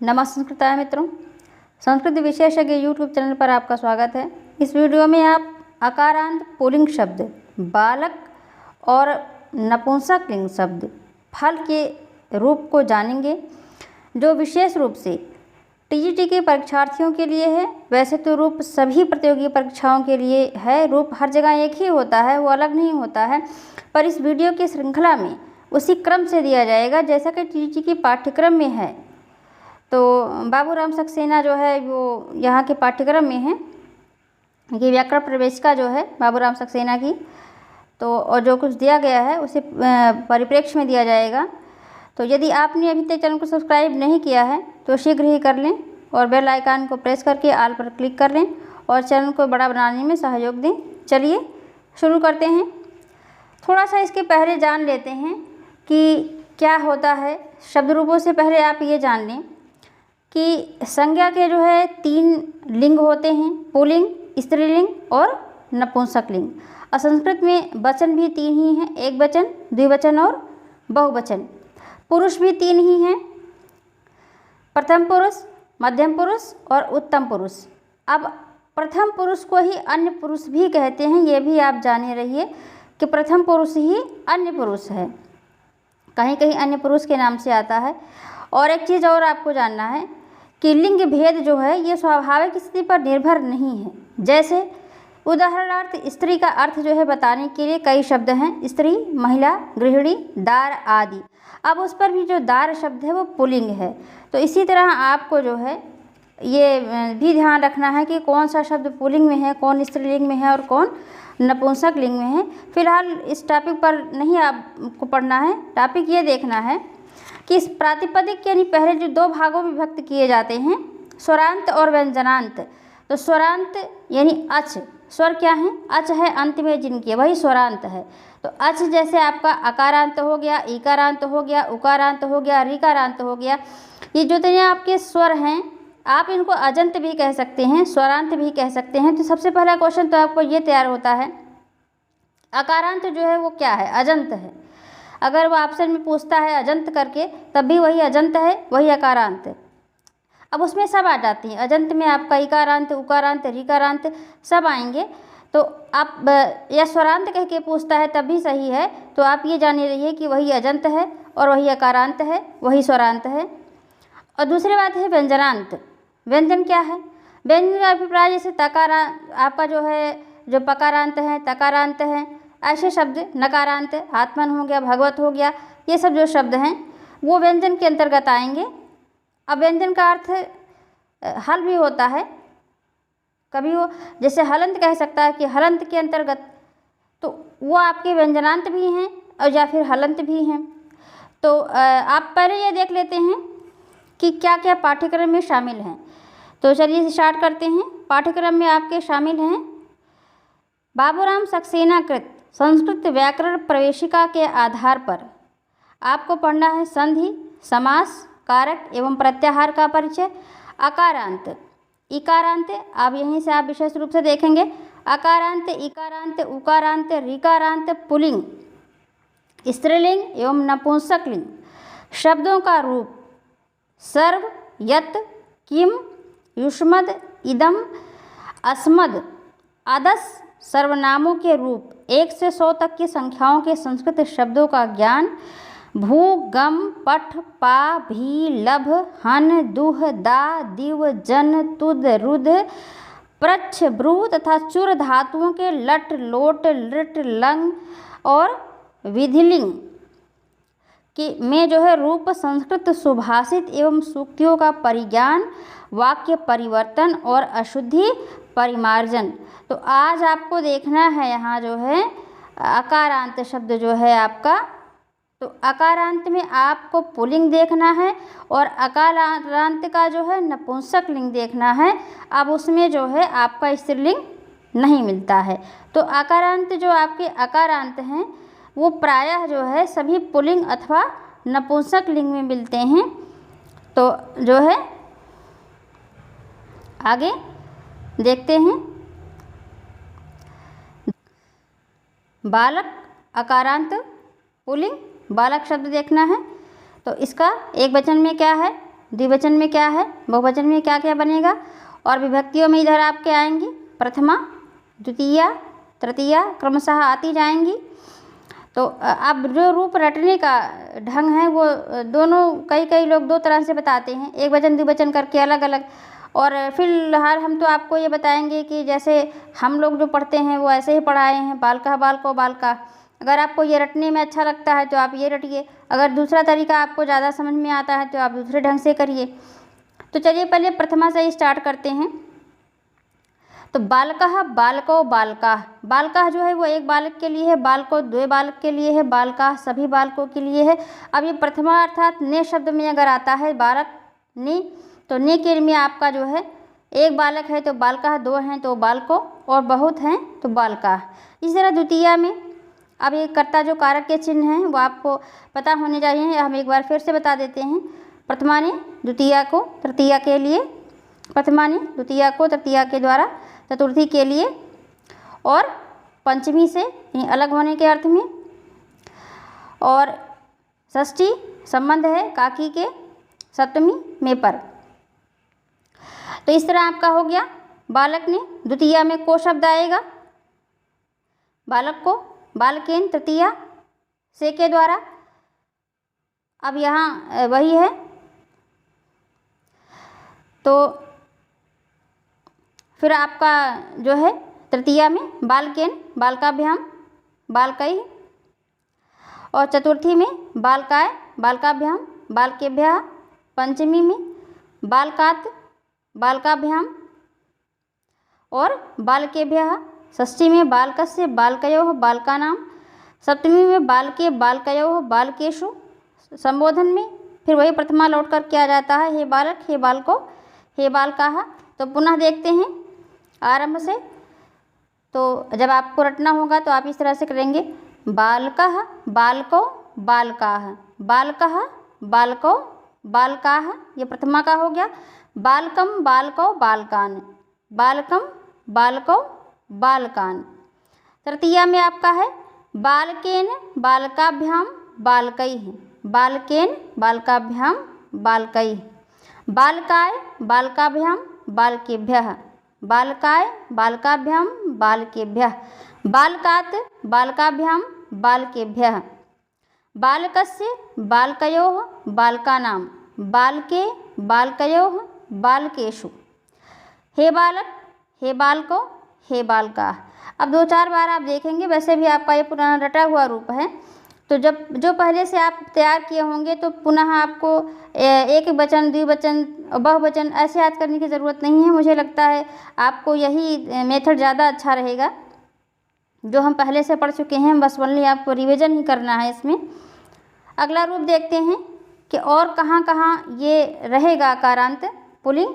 नमस्कार मित्रों, संस्कृत विशेषज्ञ यूट्यूब चैनल पर आपका स्वागत है। इस वीडियो में आप अकारांत पुल्लिंग शब्द, बालक और नपुंसकलिंग शब्द फल के रूप को जानेंगे, जो विशेष रूप से टीजीटी के परीक्षार्थियों के लिए है। वैसे तो रूप सभी प्रतियोगी परीक्षाओं के लिए है, रूप हर जगह एक ही होता है, वो अलग नहीं होता है, पर इस वीडियो की श्रृंखला में उसी क्रम से दिया जाएगा जैसा कि टीजीटी के पाठ्यक्रम में है। तो बाबूराम सक्सेना जो है वो यहाँ के पाठ्यक्रम में है, ये व्याकरण प्रवेशिका जो है बाबूराम सक्सेना की, तो और जो कुछ दिया गया है उसे परिप्रेक्ष्य में दिया जाएगा। तो यदि आपने अभी तक चैनल को सब्सक्राइब नहीं किया है तो शीघ्र ही कर लें और बेल आइकन को प्रेस करके ऑल पर क्लिक कर लें और चैनल को बड़ा बनाने में सहयोग दें। चलिए शुरू करते हैं। थोड़ा सा इसके पहले जान लेते हैं कि क्या होता है। शब्द रूपों से पहले आप ये जान लें कि संज्ञा के जो है 3 लिंग होते हैं, पुल्लिंग, स्त्रीलिंग और नपुंसकलिंग। और संस्कृत में वचन भी 3 ही हैं, एक वचन, द्विवचन और बहुवचन। पुरुष भी 3 ही हैं, प्रथम पुरुष, मध्यम पुरुष और उत्तम पुरुष। अब प्रथम पुरुष को ही अन्य पुरुष भी कहते हैं, ये भी आप जाने रहिए कि प्रथम पुरुष ही अन्य पुरुष है, कहीं कहीं अन्य पुरुष के नाम से आता है। और एक चीज़ और आपको जानना है कि लिंग भेद जो है ये स्वाभाविक स्थिति पर निर्भर नहीं है। जैसे उदाहरणार्थ स्त्री का अर्थ जो है बताने के लिए कई शब्द हैं, स्त्री, महिला, गृहिणी, दार आदि। अब उस पर भी जो दार शब्द है वो पुल्लिंग है। तो इसी तरह आपको जो है ये भी ध्यान रखना है कि कौन सा शब्द पुल्लिंग में है, कौन स्त्रीलिंग में है और कौन नपुंसक लिंग में है। फिलहाल इस टॉपिक पर नहीं आपको पढ़ना है, टॉपिक ये देखना है कि इस प्रातिपदिक यानी पहले जो 2 भागों में विभक्त किए जाते हैं, स्वरांत और व्यंजनांत। तो स्वरांत यानी अच, स्वर क्या है? अच है अंत में जिनके, वही स्वरांत है। तो अच जैसे आपका अकारांत हो गया, इकारांत हो गया, उकारांत हो गया, ऋकारांत हो गया। ये जो तो आपके स्वर हैं, आप इनको अजंत भी कह सकते हैं, स्वरांत भी कह सकते हैं। तो सबसे पहला क्वेश्चन तो आपको ये तैयार होता है, अकारांत जो है वो क्या है? अजंत है। अगर वो ऑप्शन में पूछता है अजंत करके, तब भी वही अजंत है, वही अकारांत है। अब उसमें सब आ जाती हैं, अजंत में आपका इकारांत, उकारांत, ऋकारांत सब आएंगे। तो आप या स्वरांत कह के पूछता है तब भी सही है। तो आप ये जाने रहिए कि वही अजंत है और वही अकारांत है, वही स्वरांत है। और दूसरी बात है व्यंजनांत। व्यंजन क्या है? व्यंजन का अभिप्राय जैसे तकारांत आपका जो है, जो पकारांत है, तकारांत है, ऐसे शब्द, नकारांत, आत्मन हो गया, भगवत हो गया, ये सब जो शब्द हैं वो व्यंजन के अंतर्गत आएंगे। अब व्यंजन का अर्थ हल भी होता है, कभी वो जैसे हलंत कह सकता है कि हलंत के अंतर्गत, तो वो आपके व्यंजनांत भी हैं और या फिर हलंत भी हैं। तो आप पहले ये देख लेते हैं कि क्या क्या पाठ्यक्रम में शामिल हैं। तो चलिए स्टार्ट करते हैं। पाठ्यक्रम में आपके शामिल हैं बाबूराम सक्सेना कृत संस्कृत व्याकरण प्रवेशिका के आधार पर आपको पढ़ना है संधि, समास, कारक एवं प्रत्याहार का परिचय, अकारांत, इकारांत। अब यहीं से आप विशेष रूप से देखेंगे अकारांत, इकारांत, उकारांत, ऋकारांत, पुल्लिंग, स्त्रीलिंग एवं नपुंसकलिंग। शब्दों का रूप सर्व, यत, किम, युष्मद, इदम, अस्मद, अदस सर्वनामों के रूप 1 से 100 तक की संख्याओं के संस्कृत शब्दों का ज्ञान, भू, गम, पठ, पा, भी, लभ, हन, दुह, दा, दिव, जन, तुद, रुद, प्रच्छ, ब्रू तथा चुर धातुओं के लट, लोट, लृट, लंग और विधिलिंग कि में जो है रूप, संस्कृत सुभाषित एवं सूक्तियों का परिज्ञान, वाक्य परिवर्तन और अशुद्धि परिमार्जन। तो आज आपको देखना है यहाँ जो है अकारांत शब्द जो है आपका। तो अकारांत में आपको पुल्लिंग देखना है और अकारांत का जो है नपुंसक लिंग देखना है। अब उसमें जो है आपका स्त्रीलिंग नहीं मिलता है। तो अकारांत जो आपके अकारांत हैं वो प्रायः जो है सभी पुल्लिंग अथवा नपुंसक लिंग में मिलते हैं। तो जो है आगे देखते हैं। बालक अकारांत पुल्लिंग, बालक शब्द देखना है। तो इसका एक वचन में क्या है? द्विवचन में क्या है, बहुवचन में क्या क्या बनेगा, और विभक्तियों में इधर आपके आएंगी प्रथमा, द्वितीया, तृतीया क्रमशः आती जाएंगी। तो अब जो रूप रटने का ढंग है वो दोनों कई लोग दो तरह से बताते हैं, एक वचन द्विवचन करके अलग अलग। और फिलहाल हम तो आपको ये बताएंगे कि जैसे हम लोग जो पढ़ते हैं वो ऐसे ही पढ़ाए हैं, बालका बालको बालका। अगर आपको ये रटने में अच्छा लगता है तो आप ये रटिए, अगर दूसरा तरीका आपको ज़्यादा समझ में आता है तो आप दूसरे ढंग से करिए। तो चलिए पहले प्रथमा से ही स्टार्ट करते हैं। तो बालकः बालको बालकाः, बालकः जो है वो एक बालक के लिए है, बालको दो बालक के लिए है, बालकाः सभी बालकों के लिए है। अब ये प्रथमा अर्थात ने शब्द में अगर आता है बालक ने, तो ने के में आपका जो है एक बालक है तो बालकाः, दो हैं तो बालको, और बहुत हैं तो बालकाः। इसी तरह द्वितीया में अब ये कर्ता जो कारक के चिन्ह हैं वो आपको पता होने चाहिए, हम एक बार फिर से बता देते हैं। प्रथमा ने द्वितीया को तृतीया के लिए, प्रथमा ने द्वितीया को तृतीया के द्वारा चतुर्थी के लिए, और पंचमी से अलग होने के अर्थ में, और षष्ठी संबंध है काकी के सप्तमी में पर। तो इस तरह आपका हो गया बालक ने, द्वितीया में को शब्द आएगा, बालक को बालकेन तृतीया से के द्वारा। अब यहाँ वही है, तो फिर आपका जो है तृतीया में बालकेन बालकाभ्याम बालकई, और चतुर्थी में बालकाय बालकाभ्याम बालकेभ्यः, पंचमी में बालकात् बालकाभ्याम और बालकेभ्यः, षष्ठी में बालकस्य बालकयोः बालकानां, सप्तमी में बालके बालकयोः बालकेषु संबोधन में फिर वही प्रथमा लौट कर किया जाता है, हे बालक हे बालको हे बालकाः। तो पुनः देखते हैं आरंभ से। तो जब आपको रटना होगा तो आप इस तरह से करेंगे, बालकः बालको बालकाः, बालकः बालको बालकाः, ये प्रथमा का हो गया। बालकम बालको बालकान, बालकम बालको बालकान। तृतीया में आपका है बालकेन बालकाभ्याम बालकैः, बालकेन बालकाभ्याम बालकैः, बालकाय बालकाभ्याम बालकेभ्यः, बालकाय बालकाभ्याम बालकेभ्यः, बालकात् बालकाभ्याम बालकेभ्यः, बालकस्य बालकयोः बालकानां, बालके बालकयोः बालकेषु, हे बालक हे बालको हे बालकाः। अब दो चार बार आप देखेंगे, वैसे भी आपका ये पुराना रटा हुआ रूप है, तो जब जो पहले से आप तैयार किए होंगे तो पुनः आपको एक वचन द्विवचन बहुवचन ऐसे याद करने की ज़रूरत नहीं है। मुझे लगता है आपको यही मेथड ज़्यादा अच्छा रहेगा, जो हम पहले से पढ़ चुके हैं, बस ओनली आपको रिवीजन ही करना है इसमें। अगला रूप देखते हैं कि और कहाँ कहाँ ये रहेगा आकारांत पुल्लिंग।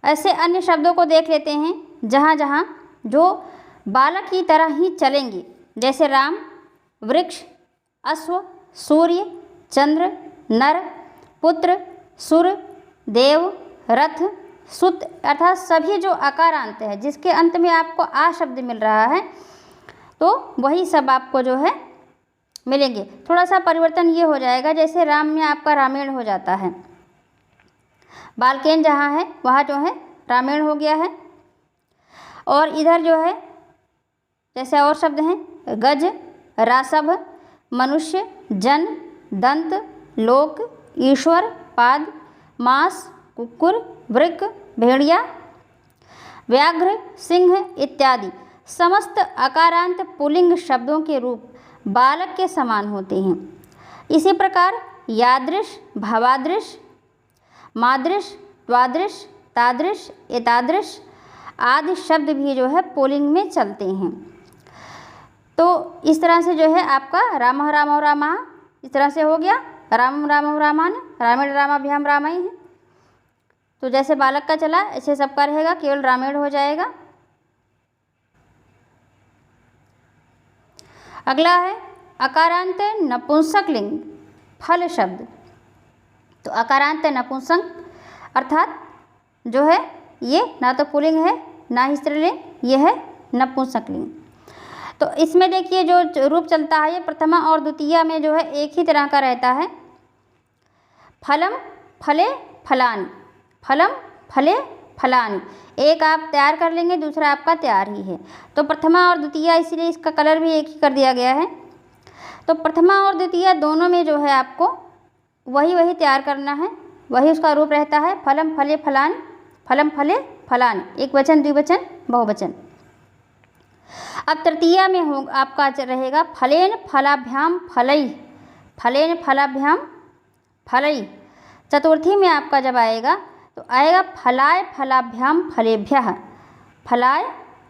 ऐसे अन्य शब्दों को देख लेते हैं जहाँ जहाँ जो बालक की तरह ही चलेंगे, जैसे राम, वृक्ष, अश्व, सूर्य, चंद्र, नर, पुत्र, सुर, देव, रथ, सुत, अर्थात सभी जो आकारांत है जिसके अंत में आपको आ शब्द मिल रहा है, तो वही सब आपको जो है मिलेंगे। थोड़ा सा परिवर्तन ये हो जाएगा, जैसे राम में आपका रामेण हो जाता है, बालकेन जहाँ है वहाँ जो है रामेण हो गया है। और इधर जो है जैसे और शब्द हैं गज, रासभ, मनुष्य, जन, दंत, लोक, ईश्वर, पाद, मांस, कुक्कुर, वृक, भेड़िया, व्याघ्र, सिंह इत्यादि समस्त अकारांत पुल्लिंग शब्दों के रूप बालक के समान होते हैं। इसी प्रकार यादृश, भावादृश, मादृश, त्वादृश, तादृश, एतादृश आदि शब्द भी जो है पुल्लिंग में चलते हैं। तो इस तरह से जो है आपका रामः रामौ रामः इस तरह से हो गया, रामं रामौ रामान, रामेण रामाभ्याम रामैः। तो जैसे बालक का चला ऐसे सबका रहेगा, केवल रामेण हो जाएगा। अगला है अकारांत नपुंसकलिंग फल शब्द। तो अकारांत नपुंसक अर्थात जो है ये ना तो पुल्लिंग है ना ही स्त्रीलिंग, ये है नपुंसकलिंग। तो इसमें देखिए जो रूप चलता है ये प्रथमा और द्वितीया में जो है एक ही तरह का रहता है। फलम फले फलानि, फलम फले फलानि। एक आप तैयार कर लेंगे, दूसरा आपका तैयार ही है। तो प्रथमा और द्वितीया, इसलिए इसका कलर भी एक ही कर दिया गया है। तो प्रथमा और द्वितीया दोनों में जो है आपको वही तैयार करना है, वही उसका रूप रहता है। फलम फले फलानि, फलम फले फलानि, एक वचन, द्विवचन, बहुवचन। अब तृतीया में हो आपका रहेगा फलेन फलाभ्याम फलई, फलेन फलाभ्याम फलई। चतुर्थी में आपका जब आएगा तो आएगा फलाय फलाभ्याम फलेभ्यः, फलाय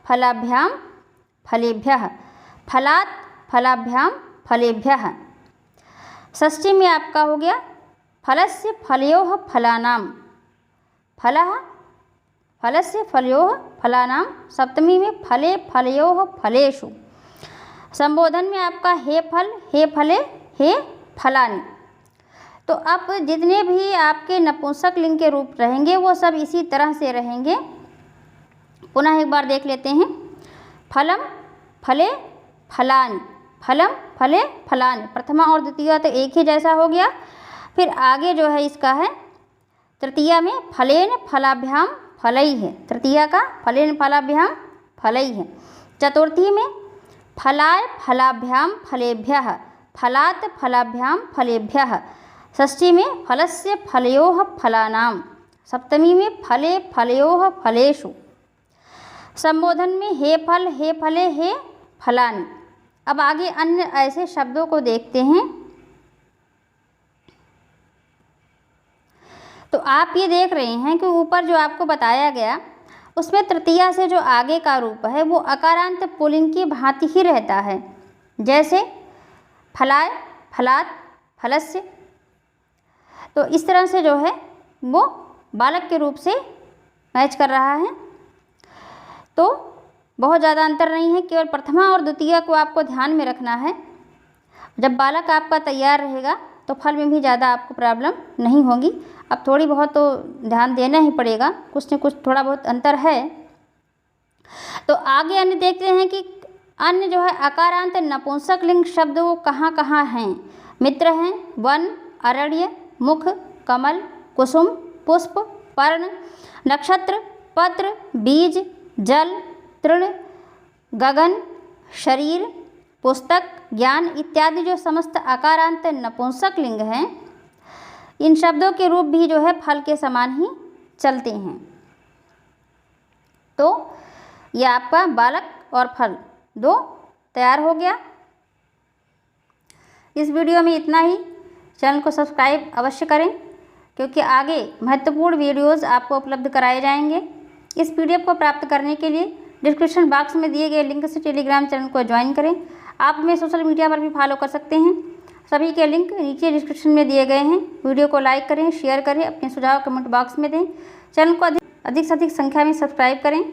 फलाभ्याम फलेभ्यः, फलात् फलाभ्याम फलेभ्यः। षष्ठी में आपका हो गया फलस्य फलयोः फलानाम, फलः फलस्य फलयोः फलानाम। सप्तमी में फले फलयोः फलेषु। संबोधन में आपका हे फल, हे फले, हे फलानि। तो अब जितने भी आपके नपुंसक लिंग के रूप रहेंगे वो सब इसी तरह से रहेंगे। पुनः एक बार देख लेते हैं। फलम फले फलानि, फलम फले फलानि। प्रथमा और द्वितीया तो एक ही जैसा हो गया। फिर आगे जो है इसका है तृतीया में फलेन फलाभ्याम फलई है, तृतीया का फलेन फलाभ्याम फलई है। चतुर्थी में फलाय फलाभ्याम फलेभ्यः, फलात् फलाभ्याम फलेभ्यः। षष्ठी में फलस्य फलयोः फलानाम। सप्तमी में फले फलयोः फलेषु। संबोधन में हे फल, हे फले, हे फलानि। अब आगे अन्य ऐसे शब्दों को देखते हैं। तो आप ये देख रहे हैं कि ऊपर जो आपको बताया गया उसमें तृतीया से जो आगे का रूप है वो अकारांत पुल्लिंग की भांति ही रहता है। जैसे फलाय, फलात्, फलस्य। तो इस तरह से जो है वो बालक के रूप से मैच कर रहा है। तो बहुत ज़्यादा अंतर नहीं है, केवल प्रथमा और द्वितीया को आपको ध्यान में रखना है। जब बालक आपका तैयार रहेगा तो फल में भी ज़्यादा आपको प्रॉब्लम नहीं होगी। अब थोड़ी बहुत तो ध्यान देना ही पड़ेगा, कुछ न कुछ थोड़ा बहुत अंतर है। तो आगे अन्य देखते हैं कि अन्य जो है अकारांत नपुंसक लिंग शब्द वो कहाँ कहाँ हैं। मित्र हैं, वन, अरण्य, मुख, कमल, कुसुम, पुष्प, पर्ण, नक्षत्र, पत्र, बीज, जल, तृण, गगन, शरीर, पुस्तक, ज्ञान इत्यादि जो समस्त अकारांत नपुंसक लिंग हैं, इन शब्दों के रूप भी जो है फल के समान ही चलते हैं। तो यह आपका बालक और फल दो तैयार हो गया। इस वीडियो में इतना ही। चैनल को सब्सक्राइब अवश्य करें क्योंकि आगे महत्वपूर्ण वीडियोज़ आपको उपलब्ध कराए जाएंगे। इस PDF को प्राप्त करने के लिए डिस्क्रिप्शन बॉक्स में दिए गए लिंक से टेलीग्राम चैनल को ज्वाइन करें। आप हमें सोशल मीडिया पर भी फॉलो कर सकते हैं। सभी के लिंक नीचे डिस्क्रिप्शन में दिए गए हैं। वीडियो को लाइक करें, शेयर करें, अपने सुझाव कमेंट बॉक्स में दें। चैनल को अधिक से अधिक संख्या में सब्सक्राइब करें।